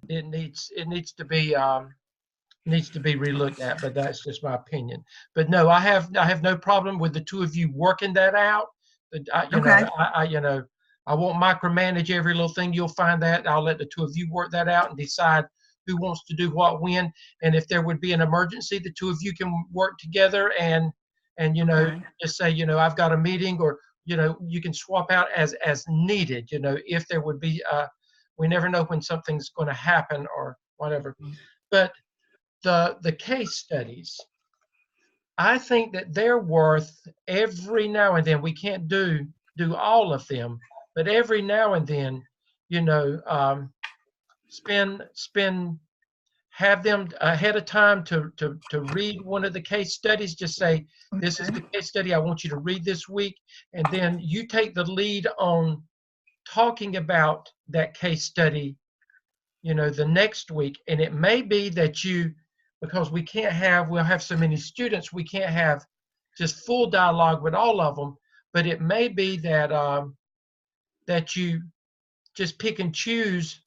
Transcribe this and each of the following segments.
it needs to be relooked at, but that's just my opinion. But no, I have no problem with the two of you working that out. But Okay. I won't micromanage every little thing. You'll find that I'll let the two of you work that out and decide who wants to do what when. And if there would be an emergency, the two of you can work together and Okay. just say, I've got a meeting, or you can swap out as needed. If there would be we never know when something's going to happen or whatever. But the case studies, I think that they're worth every now and then. We can't do all of them, but every now and then, you know, um, spend have them ahead of time to read one of the case studies. Just say, this is Okay. the case study I want you to read this week, and then you take the lead on talking about that case study, the next week. And it may be that because we'll have so many students, we can't have just full dialogue with all of them, but it may be that you just pick and choose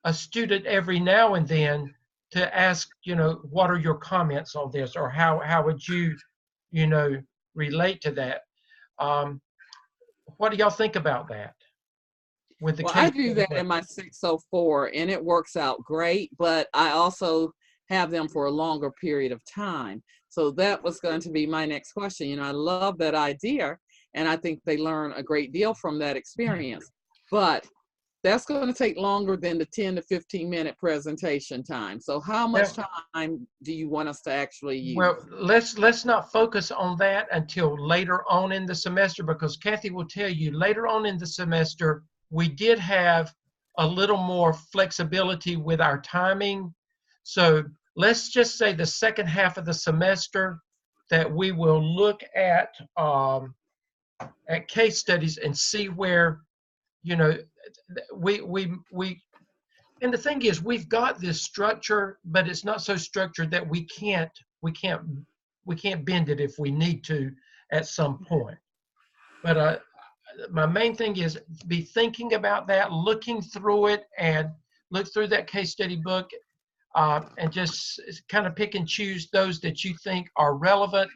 a student every now and then to ask, what are your comments on this, or how would you know, relate to that? Um, what do y'all think about that with the Well, I case do study that in my 604 and it works out great, but I also have them for a longer period of time. So that was going to be my next question. I love that idea and I think they learn a great deal from that experience. But that's going to take longer than the 10 to 15-minute presentation time. So how much Now, time do you want us to actually use? well, let's not focus on that until later on in the semester, because Kathy will tell you later on in the semester we did have a little more flexibility with our timing. So let's just say the second half of the semester that we will look at case studies and see where, you know we and the thing is, we've got this structure, but it's not so structured that we can't we can't bend it if we need to at some point. But my main thing is be thinking about that, looking through it, and look through that case study book, and just kind of pick and choose those that you think are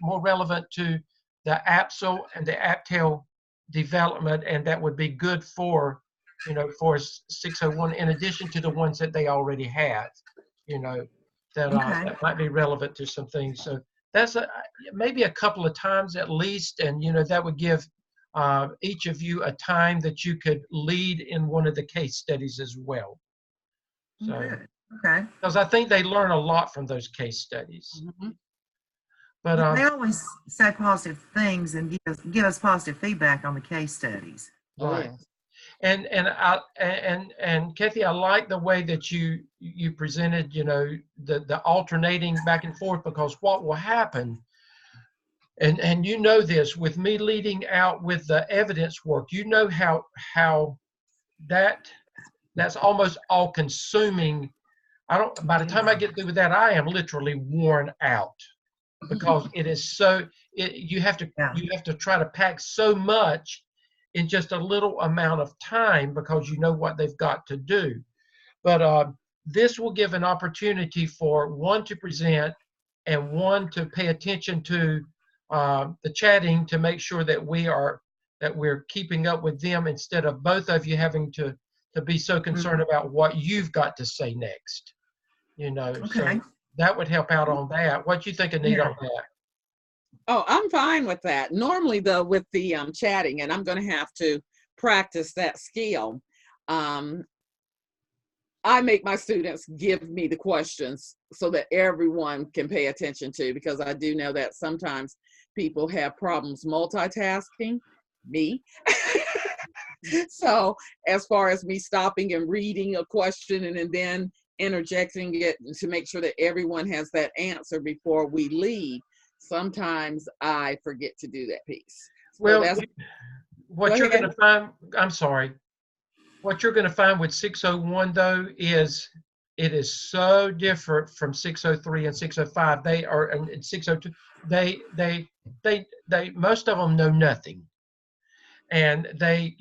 more relevant to the APSL and the APTEL development, and that would be good for 601, in addition to the ones that they already have, Okay. that might be relevant to some things. So that's maybe a couple of times at least, and that would give each of you a time that you could lead in one of the case studies as well. So, Good. Okay. because I think they learn a lot from those case studies. Mm-hmm. But Yeah, they always say positive things and give us positive feedback on the case studies. right. Yes. And Kathy, I like the way that you presented, the alternating back and forth, because what will happen, and this, with me leading out with the evidence work, how that's almost all consuming. By the time I get through with that, I am literally worn out, because it is so, you have Yeah. to try to pack so much in just a little amount of time, because you know what they've got to do. But this will give an opportunity for one to present and one to pay attention to the chatting, to make sure that we're keeping up with them, instead of both of you having to be so concerned about what you've got to say next. So Okay. that would help out on that. What you think, Anita, Yeah. on that? Oh, I'm fine with that. Normally, though, with the chatting, and I'm going to have to practice that skill. Um, I make my students give me the questions so that everyone can pay attention to, because I do know that sometimes people have problems multitasking. Me. So as far as me stopping and reading a question and then interjecting it to make sure that everyone has that answer before we leave, sometimes I forget to do that piece. So Well, that's, what go you're going ahead. to find, I'm sorry, what you're going to find with 601, though, is it is so different from 603 and 605. They are, and 602, they most of them know nothing. And they,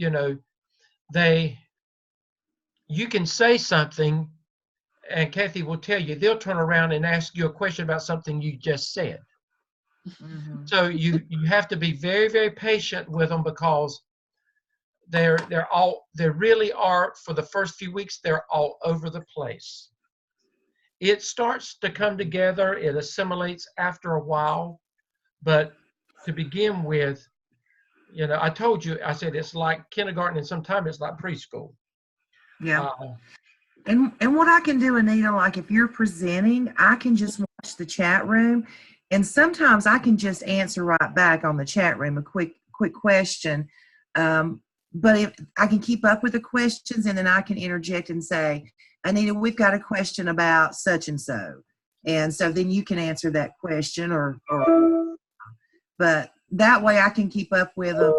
you can say something and Kathy will tell you, they'll turn around and ask you a question about something you just said. Mhm. So you have to be very, very patient with them, because they really are, for the first few weeks, they're all over the place. It starts to come together, it assimilates after a while, but to begin with, I told you, I said it's like kindergarten, and sometimes it's like preschool. Yeah. And what I can do, Anita, like if you're presenting, I can just watch the chat room, and sometimes I can just answer right back on the chat room a quick question. But if I can keep up with the questions, and then I can interject and say, Anita, we've got a question about such and so, and so then you can answer that question, or but that way I can keep up with them.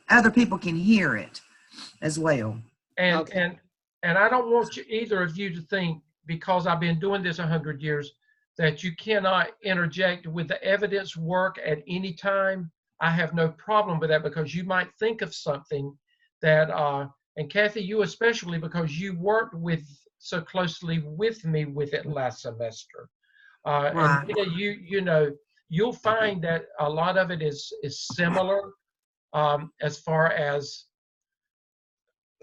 Other people can hear it as well. And Okay. and I don't want either of you to think, because I've been doing this 100 years, that you cannot interject with the evidence work at any time. I have no problem with that, because you might think of something that, and Kathy, you especially, because you worked so closely with me with it last semester. And Right. you'll find that a lot of it is similar, as far as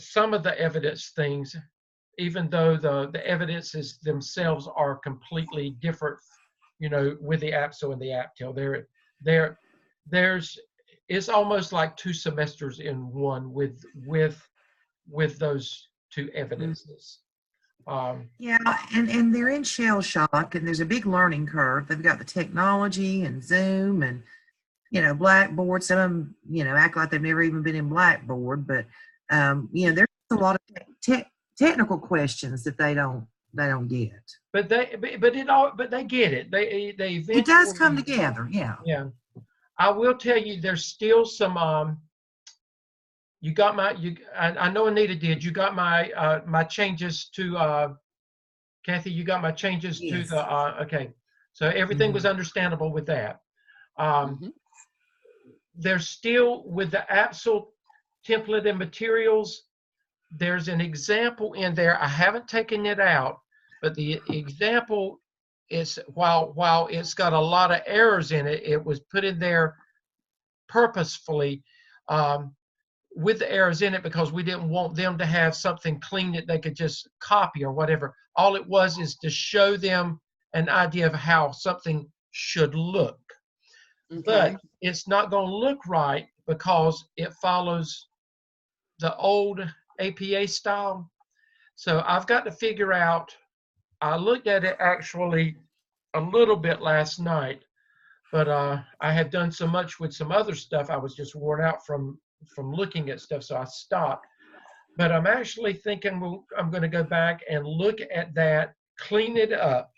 some of the evidence things, even though the evidences themselves are completely different, with the APSO and the APTEL. There's it's almost like 2 semesters in one with those 2 evidences. Yeah, and they're in shell shock, and there's a big learning curve. They've got the technology and Zoom and Blackboard. Some of them act like they've never even been in Blackboard, but there's a lot of technical questions that they don't get. But they get it. They It does come eventually. together, yeah. Yeah. I will tell you, there's still some. You got I know Anita did. You got my changes to, Kathy, you got my changes to Yes. the, okay. So everything was understandable with that. Mhm. There's still, with the APSO template and materials, there's an example in there. I haven't taken it out, but the example is, while it's got a lot of errors in it, it was put in there purposefully, with the errors in it, because we didn't want them to have something clean that they could just copy or whatever. All it was is to show them an idea of how something should look. Okay. But it's not going to look right, because it follows the old APA style. So I've got to figure out, I looked at it actually a little bit last night, but I had done so much with some other stuff, I was just worn out from looking at stuff, so I stopped. But I'm actually thinking I'm going to go back and look at that, clean it up,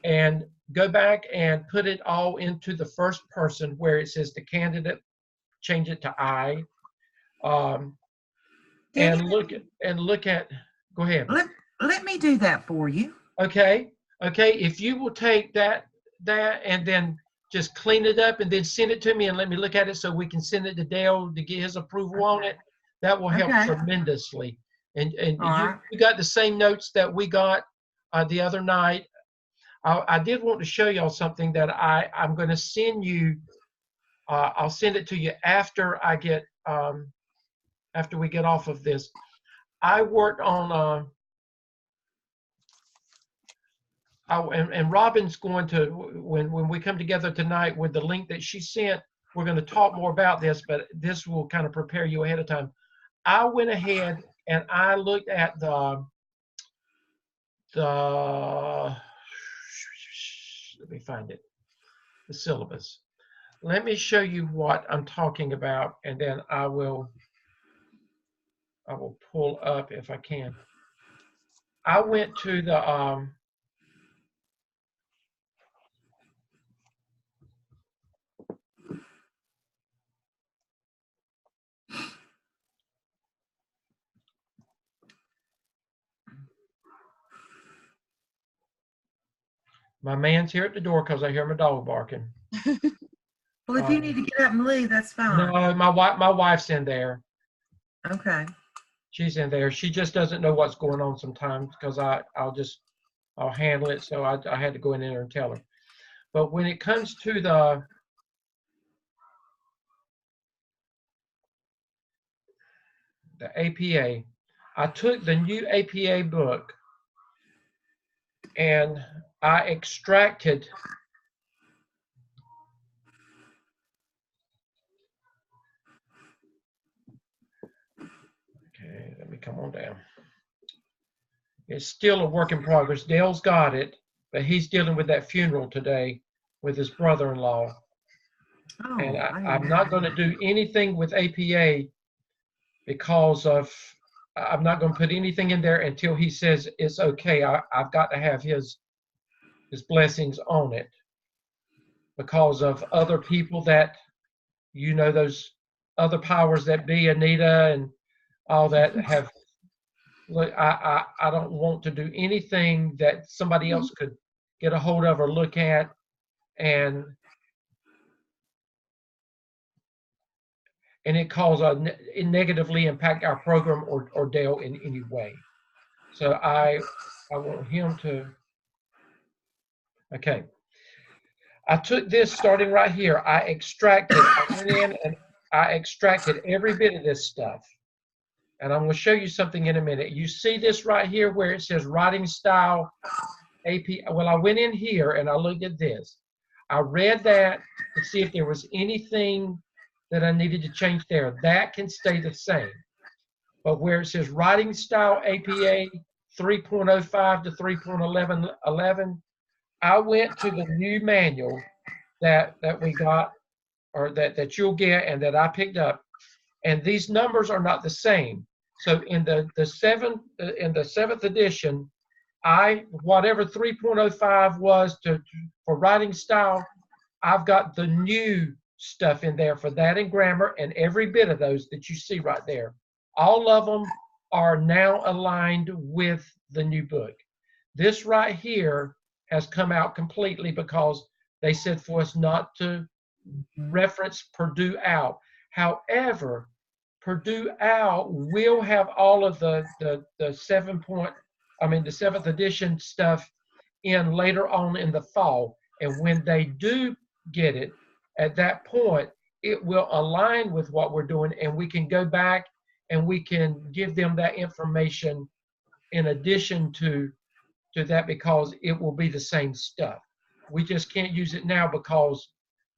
and go back and put it all into the first person where it says the candidate, change it to I, and look at. Go ahead. Let me do that for you. Okay. If you will take that and then just clean it up and then send it to me and let me look at it, so we can send it to Dale to get his approval on it, that will help tremendously. And you got the same notes that we got the other night. I did want to show y'all something that I'm going to send you. I'll send it to you after after we get off of this. I worked on and Robin's going to, when we come together tonight with the link that she sent, we're going to talk more about this, but this will kind of prepare you ahead of time. I went ahead and I looked at the let me find it, the syllabus. Let me show you what I'm talking about, and then I will pull up if I can. I went to the my man's here at the door because I hear my dog barking. Well, if you need to get up and leave, that's fine. No, my wife's in there. Okay. She's in there. She just doesn't know what's going on sometimes because I'll handle it. So I had to go in there and tell her. But when it comes to the APA, I took the new APA book and I extracted okay, let me come on down. It's still a work in progress. Dale's got it, but he's dealing with that funeral today with his brother-in-law. Oh, And I didn't I'm know not going to do anything with APA because of, I'm not going to put anything in there until he says it's okay. I've got to have his blessings on it because of other people that, you know, those other powers that be, Anita and all that have, look, I don't want to do anything that somebody else could get a hold of or look at and it cause it negatively impact our program or Dale in any way. So I want him to, okay. I took this starting right here. I went in and I extracted every bit of this stuff. And I'm going to show you something in a minute. You see this right here where it says writing style AP. Well, I went in here and I looked at this. I read that to see if there was anything that I needed to change there. That can stay the same. But where it says writing style APA 3.05 to 3.11, I went to the new manual that we got, or that you'll get and that I picked up, and these numbers are not the same. So in the seventh edition, whatever 3.05 was for writing style, I've got the new stuff in there for that and grammar and every bit of those that you see right there. All of them are now aligned with the new book. This right here has come out completely because they said for us not to reference Purdue OWL. However, Purdue OWL will have all of the seventh edition stuff in later on in the fall. And when they do get it, at that point, it will align with what we're doing, and we can go back and we can give them that information in addition to that, because it will be the same stuff. We just can't use it now because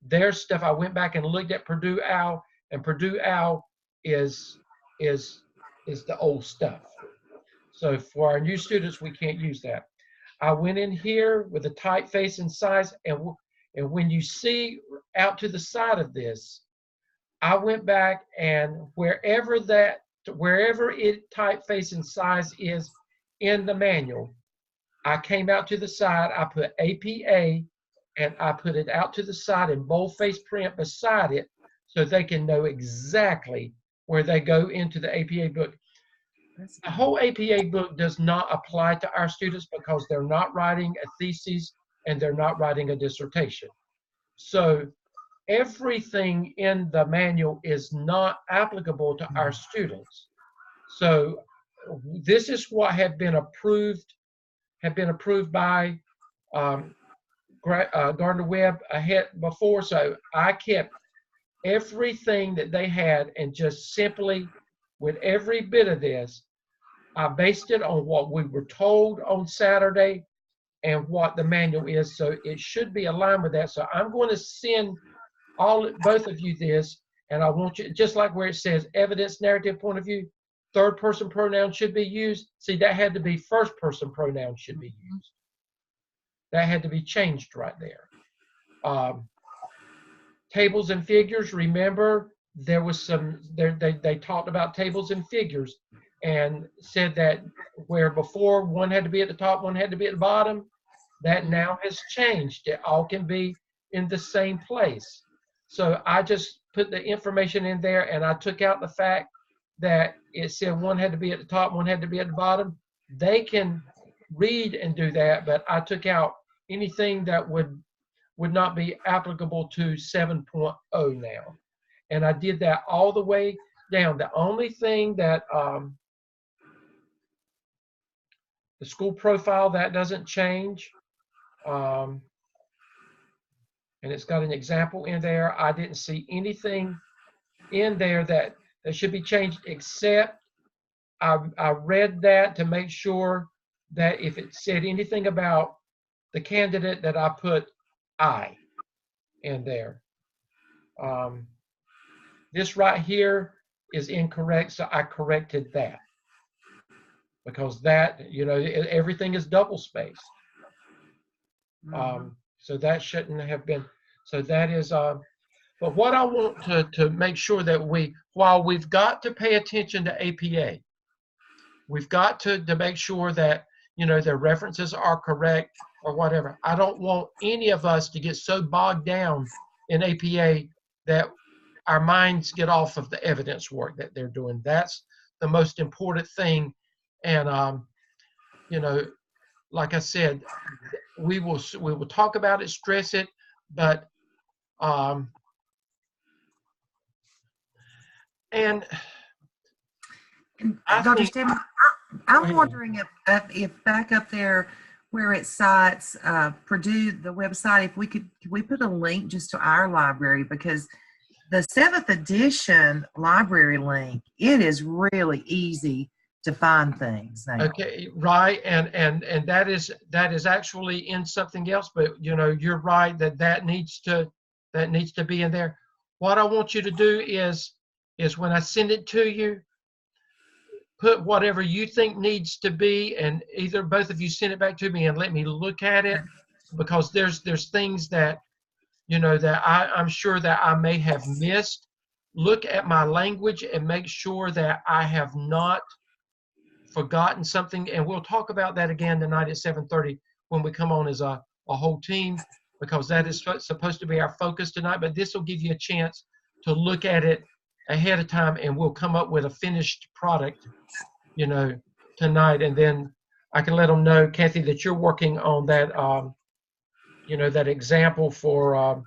their stuff, I went back and looked at Purdue OWL, and Purdue OWL is the old stuff. So for our new students, we can't use that. I went in here with the typeface and size, and when you see out to the side of this, I went back and wherever it typeface and size is in the manual, I came out to the side, I put APA, and I put it out to the side in boldface print beside it so they can know exactly where they go into the APA book. The whole APA book does not apply to our students because they're not writing a thesis and they're not writing a dissertation. So everything in the manual is not applicable to our students. So this is what have been approved by Gardner-Webb ahead before. So I kept everything that they had and just simply with every bit of this, I based it on what we were told on Saturday and what the manual is. So it should be aligned with that. So I'm going to send both of you this, and I want you, just like where it says evidence narrative point of view, third person pronoun should be used. See, that had to be first person pronoun should be used. That had to be changed right there. Tables and figures, remember there was they talked about tables and figures and said that where before one had to be at the top, one had to be at the bottom, that now has changed. It all can be in the same place. So I just put the information in there and I took out the fact that it said one had to be at the top, one had to be at the bottom. They can read and do that, but I took out anything that would not be applicable to 7.0 now. And I did that all the way down. The only thing that The school profile, that doesn't change. And it's got an example in there. I didn't see anything in there that should be changed, except I read that to make sure that if it said anything about the candidate, that I put I in there. This right here is incorrect, so I corrected that, because that, everything is double spaced. So that shouldn't have been. So that is, but what I want to make sure that while we've got to pay attention to APA, we've got to make sure that, their references are correct or whatever. I don't want any of us to get so bogged down in APA that our minds get off of the evidence work that they're doing. That's the most important thing. And, like I said, we will talk about it, stress it, but and Dr. Stedman, I'm wondering if back up there where it cites Purdue, the website, if could we put a link just to our library, because the 7th edition library link, it is really easy to find things now. Okay, right, and that is actually in something else, but you're right that needs to be in there. What I want you to do is when I send it to you, put whatever you think needs to be, and either both of you send it back to me and let me look at it, because there's things that that I'm sure that I may have missed. Look at my language and make sure that I have not forgotten something, and we'll talk about that again tonight at 7:30 when we come on as a whole team, because that is supposed to be our focus tonight. But this will give you a chance to look at it ahead of time, and we'll come up with a finished product tonight, and then I can let them know, Kathy, that you're working on that that example for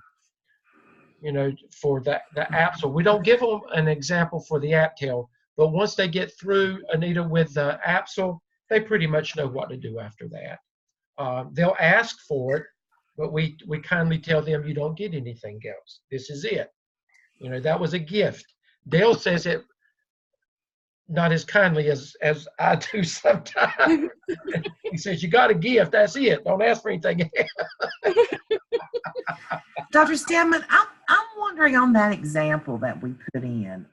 for the app. So we don't give them an example for the AppTel, but once they get through, Anita, with the APSL, they pretty much know what to do after that. They'll ask for it, but we kindly tell them, you don't get anything else. This is it. That was a gift. Dale says it not as kindly as I do sometimes. He says, you got a gift, that's it. Don't ask for anything else. Dr. Stedman, I'm wondering on that example that we put in,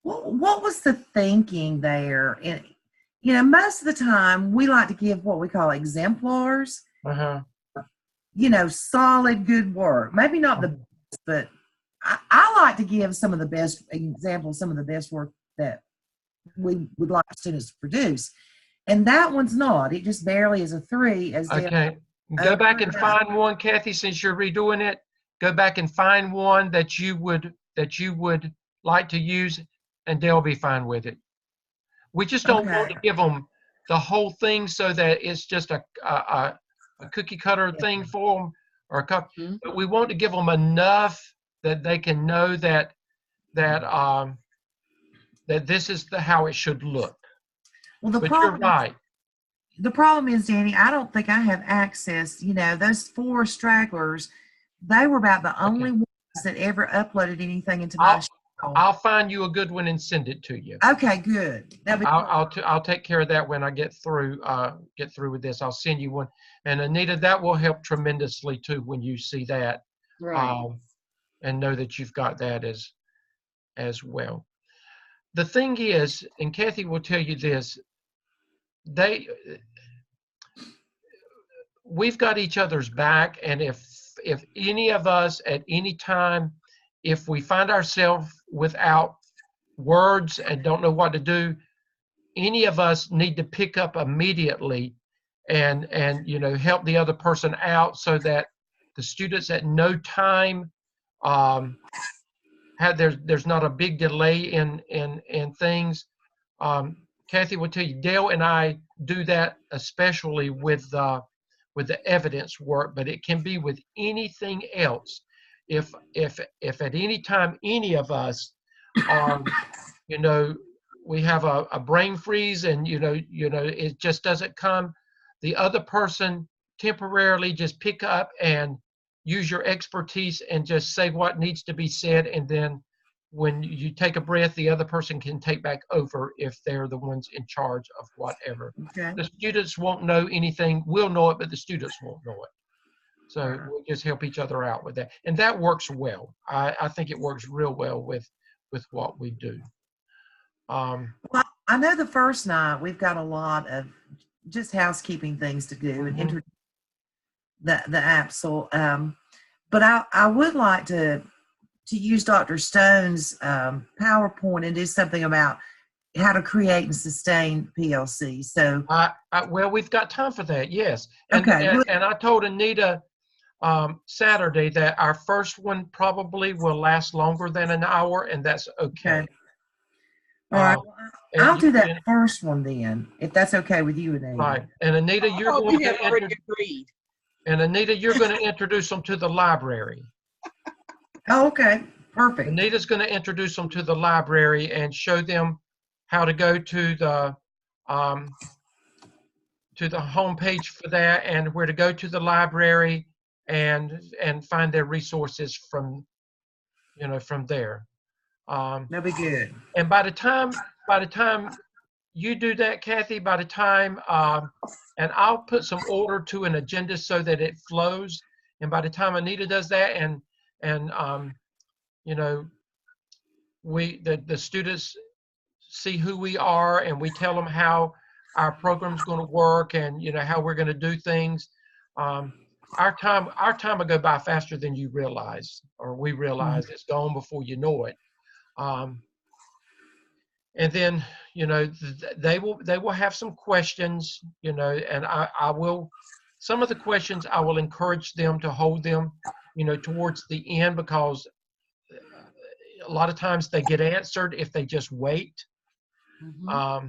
what was the thinking there? And, most of the time we like to give what we call exemplars, solid, good work. Maybe not the best, but I like to give some of the best examples, some of the best work that we would like students to produce. And that one's not. It just barely is a 3. Okay. Go back and find one, Kathy, since you're redoing it. Go back and find one that you would like to use, and they'll be fine with it. We just don't want to give them the whole thing so that it's just a cookie cutter thing for them, or a cup. But we want to give them enough that they can know that this is how it should look. Well, but you're right. The problem is, Danny, I don't think I have access. Those 4 stragglers, they were about the only ones that ever uploaded anything into my show. I'll find you a good one and send it to you. Okay, good. I'll take care of that when I get through with this. I'll send you one. And Anita, that will help tremendously too when you see that. Right. And know that you've got that as well. The thing is, and Kathy will tell you this, we've got each other's back, and if any of us at any time, if we find ourselves without words and don't know what to do, any of us need to pick up immediately and help the other person out, so that the students at no time there's not a big delay in things. Kathy will tell you, Dale and I do that especially with the evidence work, but it can be with anything else. If at any time any of us are we have a brain freeze, and it just doesn't come, the other person temporarily just pick up and use your expertise and just say what needs to be said, and then when you take a breath, the other person can take back over if they're the ones in charge of whatever. Okay. The students won't know anything. We'll know it, but the students won't know it. So we'll just help each other out with that. And that works well. I think it works real well with what we do. Well, I know the first night we've got a lot of just housekeeping things to do and introduce the APSL. But I would like to use Dr. Stone's PowerPoint and do something about how to create and sustain PLC. So, well, we've got time for that. Yes. And, okay. And I told Anita Saturday that our first one probably will last longer than an hour, and that's okay. All right. I'll do that first one then, if that's okay with you, Anita. Right. And Anita, you're going to And Anita, you're going to introduce them to the library. Oh, okay. Perfect. Anita's going to introduce them to the library and show them how to go to the home page for that, and where to go to the library and find their resources from there. That'll be good. And by the time you do that, Kathy, by the time and I'll put some order to an agenda so that it flows. And by the time Anita does that, and the students see who we are, and we tell them how our program's going to work, and how we're going to do things. Our time will go by faster than you realize, or we realize. It's gone before you know it. And then they will have some questions, and I will, some of the questions I will encourage them to hold them towards the end, because a lot of times they get answered if they just wait. But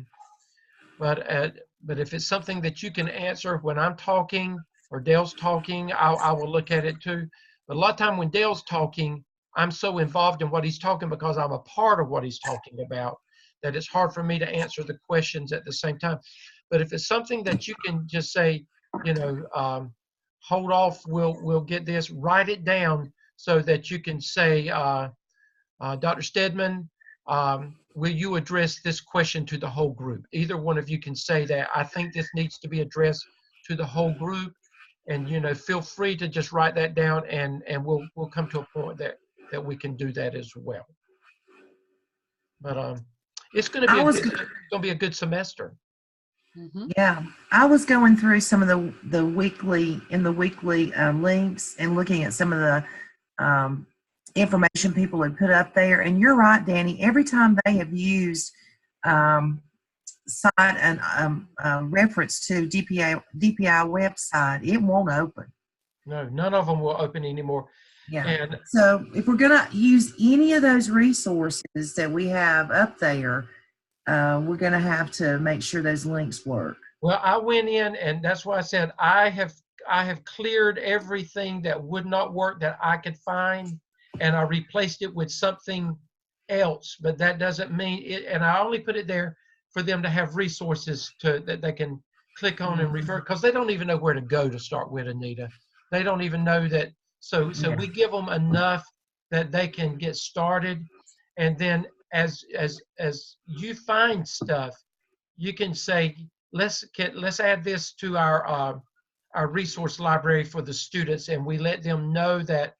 if it's something that you can answer when I'm talking or Dale's talking, I will look at it too. But a lot of time when Dale's talking, I'm so involved in what he's talking, because I'm a part of what he's talking about, that it's hard for me to answer the questions at the same time. But if it's something that you can just say, hold off, we'll get this, write it down so that you can say, Dr. Stedman, will you address this question to the whole group? Either one of you can say that. I think this needs to be addressed to the whole group, and feel free to just write that down, and we'll come to a point that we can do that as well. But it's going to be a good semester. Yeah, I was going through some of the weekly links and looking at some of the information people had put up there. And you're right, Danny. Every time they have used cite and reference to DPI website, it won't open. No, none of them will open anymore. Yeah. And so if we're going to use any of those resources that we have up there, we're going to have to make sure those links work. Well, I went in, and that's why I said I have cleared everything that would not work that I could find, and I replaced it with something else. But that doesn't mean it. And I only put it there for them to have resources that they can click on and refer, because they don't even know where to go to start with, Anita. They don't even know that. So we give them enough that they can get started, and then as you find stuff, you can say, let's add this to our resource library for the students, and we let them know that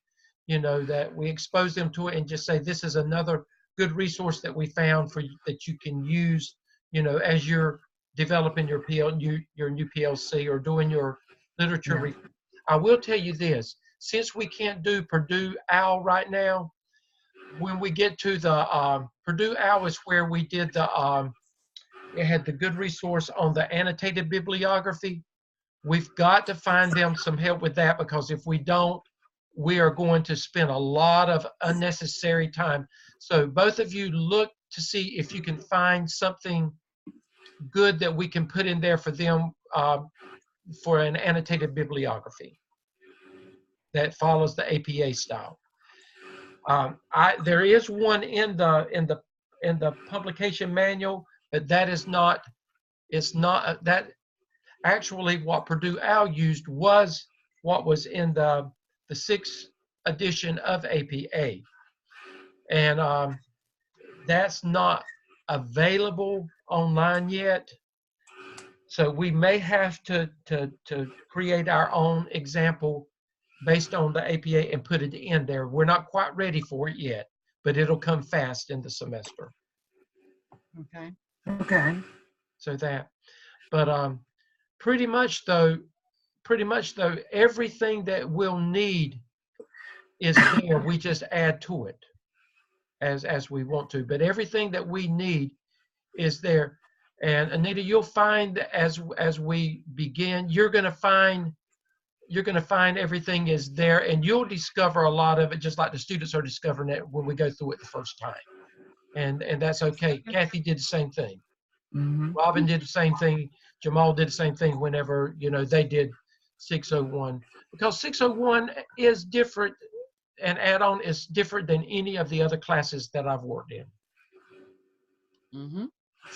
that we expose them to it, and just say, this is another good resource that we found for that you can use as you're developing your new PLC or doing your literature. Yeah. I will tell you this, since we can't do Purdue OWL right now, when we get to the Purdue OWL is where we did it had the good resource on the annotated bibliography. We've got to find them some help with that, because if we don't, we are going to spend a lot of unnecessary time. So both of you look to see if you can find something good that we can put in there for them for an annotated bibliography that follows the APA style. There is one in the the publication manual, but that is not, it's not that actually what Purdue OWL used was what was in the 6th edition of APA. And that's not available online yet. So we may have to create our own example based on the APA and put it in there. We're not quite ready for it yet, but it'll come fast in the semester. Okay. Okay. So that, but pretty much though, everything that we'll need is there. We just add to it as we want to, but everything that we need is there. And Anita, you'll find as we begin, you're going to find everything is there, and you'll discover a lot of it, just like the students are discovering it when we go through it the first time. And that's okay. Kathy did the same thing. Mm-hmm. Robin did the same thing. Jamal did the same thing whenever, they did 601, because 601 is different, and add-on is different than any of the other classes that I've worked in. Mm-hmm.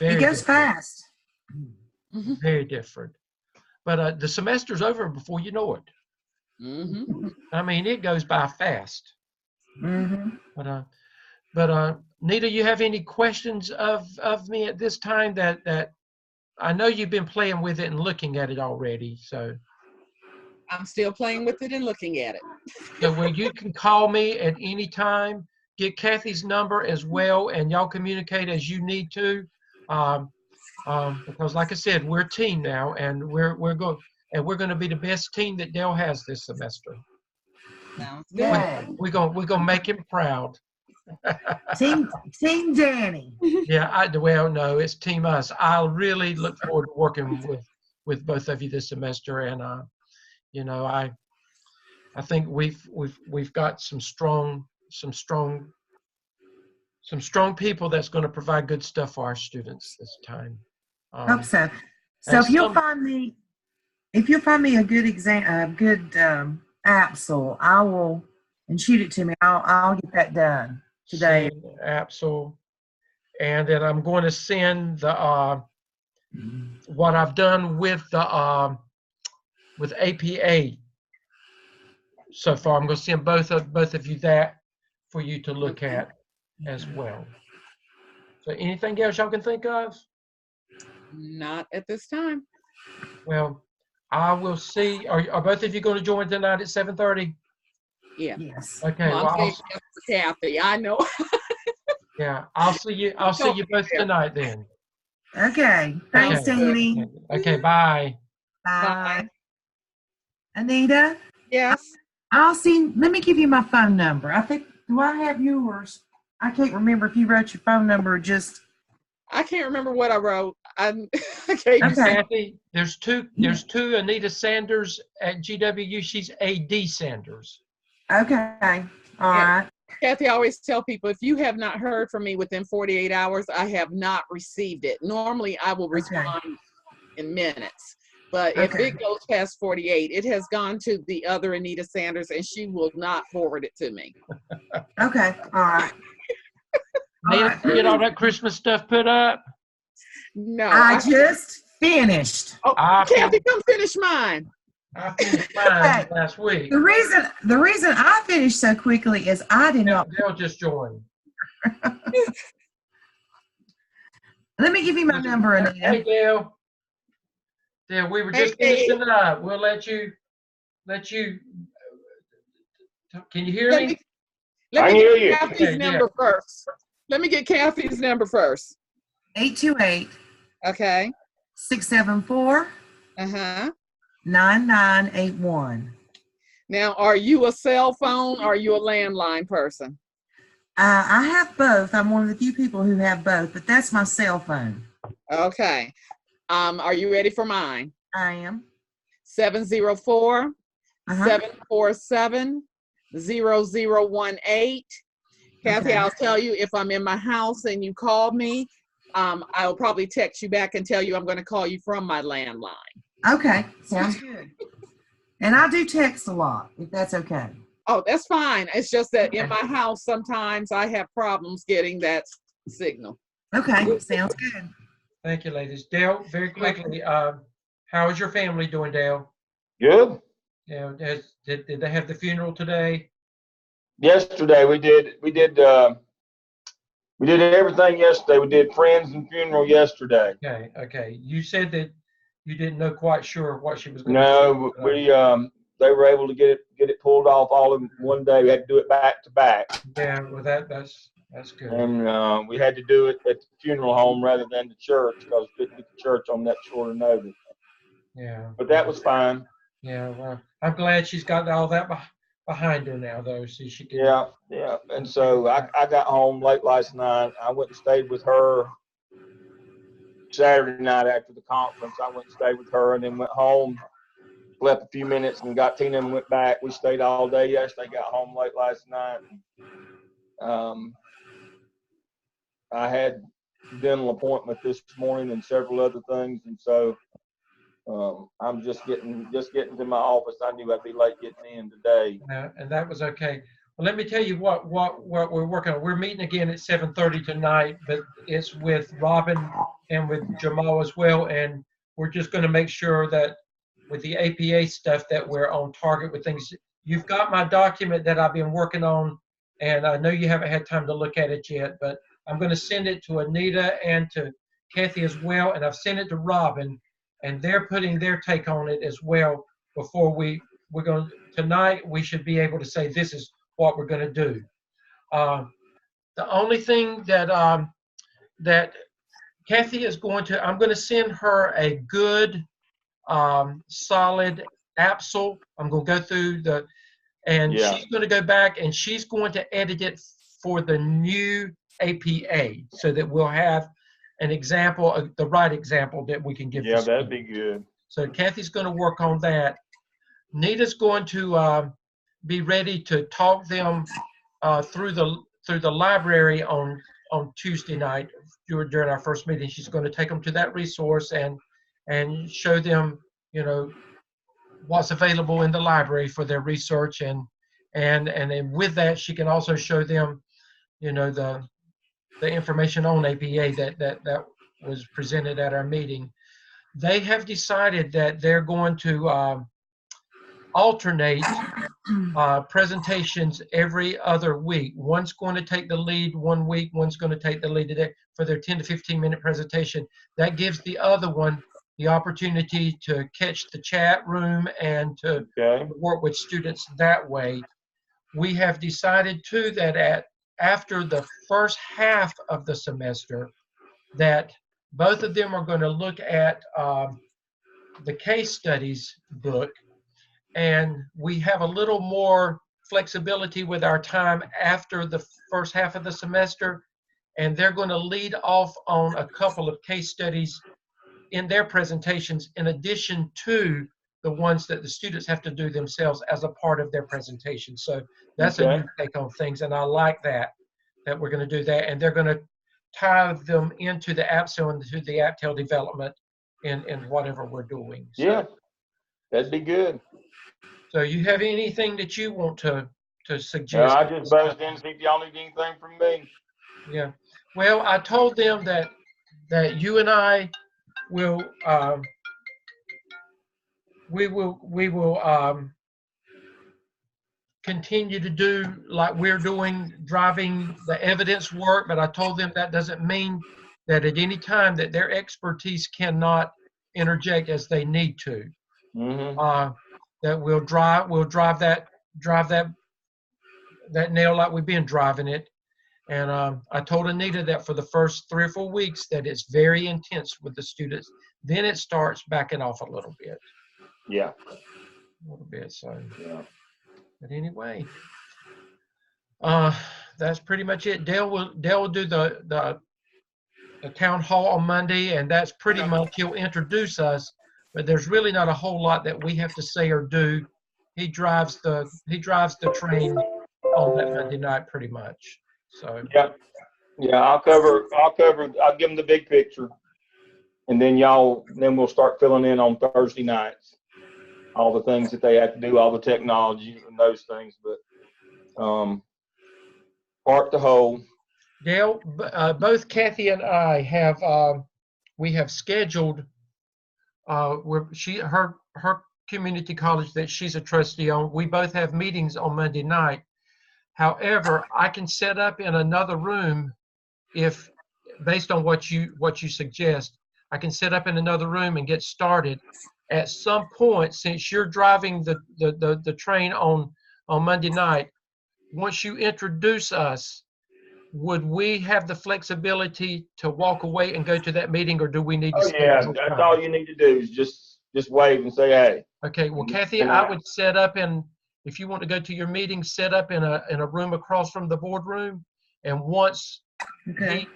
It goes fast. Very different. But the semester's over before you know it. Mm-hmm. I mean, it goes by fast. Mm-hmm. But Nita, you have any questions of me at this time? That I know you've been playing with it and looking at it already. So I'm still playing with it and looking at it. So where you can call me at any time, get Kathy's number as well, and y'all communicate as you need to. Because like I said, we're a team now, and we're going to be the best team that Dale has this semester. Sounds good. Yay. We're gonna make him proud. Team Danny. Yeah, well, no, it's Team Us. I'll really look forward to working with both of you this semester, and I think we've got some strong people that's going to provide good stuff for our students this time. Hope so. So if you'll find me a good Apsel, I will, and shoot it to me. I'll get that done today. Apsel, and then I'm going to send the what I've done with the with APA so far. I'm going to send both of you that for you to look at as well. So anything else y'all can think of? Not at this time. Well, I will see. Are both of you going to join tonight at 7:30? Yeah. Yes. Okay. Well, I'm saying yes for Kathy. I know. Yeah, I'll see you both tonight then. Okay. Thanks, Danny. Okay, bye. Bye. Anita? Yes. Let me give you my phone number. Do I have yours? I can't remember if you wrote your phone number or just. I can't remember what I wrote. I gave you Kathy, there's two Anita Sanders at GWU. She's AD Sanders. Okay. All right. Kathy, I always tell people, if you have not heard from me within 48 hours, I have not received it. Normally, I will respond in minutes. But if it goes past 48, it has gone to the other Anita Sanders, and she will not forward it to me. Okay. All right. Anita, get all that Christmas stuff put up? No. I just finished. Oh, Kathy, come finish mine. I finished mine last week. The reason I finished so quickly is I did not. They'll just join. Let me give you my number, Anita. Hey, Dale. Dale, we were just finishing up. We'll let you. Can you hear me? Let me get Kathy's number first. Let me get Kathy's number first. 828. Okay. 674. 9981. Now, are you a cell phone or are you a landline person? I have both. I'm one of the few people who have both, but that's my cell phone. Okay. Are you ready for mine? I am. 704 747 0018. Kathy, I'll tell you if I'm in my house and you call me, I'll probably text you back and tell you I'm going to call you from my landline. Okay, sounds good. And I do text a lot, if that's okay. Oh, that's fine. It's just that in my house, sometimes I have problems getting that signal. Okay, sounds good. Thank you, ladies. Dale, very quickly, how is your family doing, Dale? Good. Yeah, did they have the funeral today? Yesterday we did everything yesterday. We did friends and funeral yesterday. Okay, okay. You said that you didn't know quite sure what she was going to No, do. we they were able to get it pulled off all in one day. We had to do it back to back. Yeah, well, that's good. And we had to do it at the funeral home rather than the church because we couldn't get the church on that shorter notice. Yeah. But that was fine. Yeah, well, I'm glad she's got all that behind her now, though, so she can. Yeah, yeah. And so I got home late last night. I went and stayed with her Saturday night after the conference. I went and stayed with her and then went home, slept a few minutes and got Tina and went back. We stayed all day yesterday, got home late last night. I had dental appointment this morning and several other things, and so I'm just getting to my office. I knew I'd be late getting in today. And that was okay. Well, let me tell you what we're working on. We're meeting again at 7:30 tonight, but it's with Robin and with Jamal as well, and we're just going to make sure that with the APA stuff that we're on target with things. You've got my document that I've been working on, and I know you haven't had time to look at it yet, but I'm going to send it to Anita and to Kathy as well, and I've sent it to Robin, and they're putting their take on it as well before we're going tonight. We should be able to say this is what we're going to do. The only thing that that Kathy is going to, I'm going to send her a good solid APSL. I'm going to go through and she's going to go back and she's going to edit it for the new APA so that we'll have an example, the right example that we can give. Yeah, that'd be good. So Kathy's going to work on that. Nita's going to be ready to talk them through the library on Tuesday night during our first meeting. She's going to take them to that resource and show them, you know, what's available in the library for their research, and then with that she can also show them, you know, the information on APA that was presented at our meeting. They have decided that they're going to alternate presentations every other week. One's going to take the lead one week, one's going to take the lead today for their 10 to 15 minute presentation. That gives the other one the opportunity to catch the chat room and to work with students that way. We have decided too that after the first half of the semester that both of them are going to look at the case studies book, and we have a little more flexibility with our time after the first half of the semester, and they're going to lead off on a couple of case studies in their presentations in addition to the ones that the students have to do themselves as a part of their presentation. So that's a new take on things, and I like that we're going to do that, and they're going to tie them into the APSL and to the APTEL development in whatever we're doing. So, yeah, that'd be good. So you have anything that you want to suggest? No, I just buzzed in to see if y'all need anything from me. Yeah. Well, I told them that you and I will we will continue to do like we're doing, driving the evidence work, but I told them that doesn't mean that at any time that their expertise cannot interject as they need to. Mm-hmm. That we'll drive that nail like we've been driving it. And I told Anita that for the first 3 or 4 weeks that it's very intense with the students. Then it starts backing off a little bit. Yeah. A little bit. So. Yeah. But anyway, that's pretty much it. Dale will do the town hall on Monday, and that's pretty much, he'll introduce us. But there's really not a whole lot that we have to say or do. He drives the train on that Monday night pretty much. So yeah, I'll give them the big picture, and then we'll start filling in on Thursday nights, all the things that they have to do, all the technology and those things. But park the whole, Dale, both Kathy and I have, we have scheduled, her community college that she's a trustee on, we both have meetings on Monday night. However, I can set up in another room if, based on what you suggest, I can set up in another room and get started. At some point, since you're driving the train on Monday night, once you introduce us, would we have the flexibility to walk away and go to that meeting, or do we need to Oh stay yeah, the whole that's time? all you need to do is just wave and say hey. Okay, well, Kathy, I would set up in, if you want to go to your meeting, set up in a room across from the boardroom, and once Okay.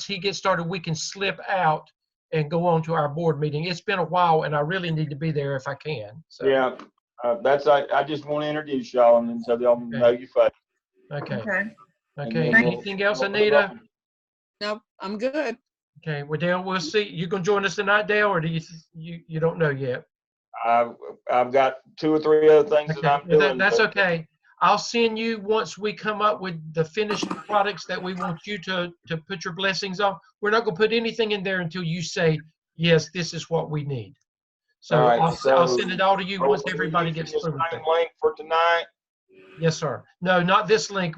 he gets started, we can slip out and go on to our board meeting. It's been a while, and I really need to be there if I can. So. Yeah, I just want to introduce y'all and then so y'all know your face. Okay. Okay. Okay. And then Anything else, Anita? Nope, I'm good. Okay. Well, Dale, we'll see. You gonna join us tonight, Dale, or do you don't know yet? I've got 2 or 3 other things Okay. that I'm doing. That's but- okay. I'll send you once we come up with the finished products that we want you to put your blessings on. We're not gonna put anything in there until you say, yes, this is what we need. So All right, I'll send it all to you Are once we everybody using gets the through with same it. link for tonight? Yes, sir. No, not this link.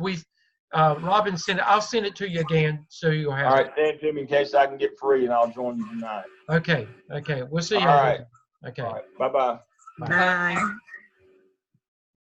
Robin sent it. I'll send it to you again so you'll have All it. right, send it to me in case I can get free and I'll join you tonight. Okay. Okay. We'll see you. All right. Okay. All right, bye-bye. Bye.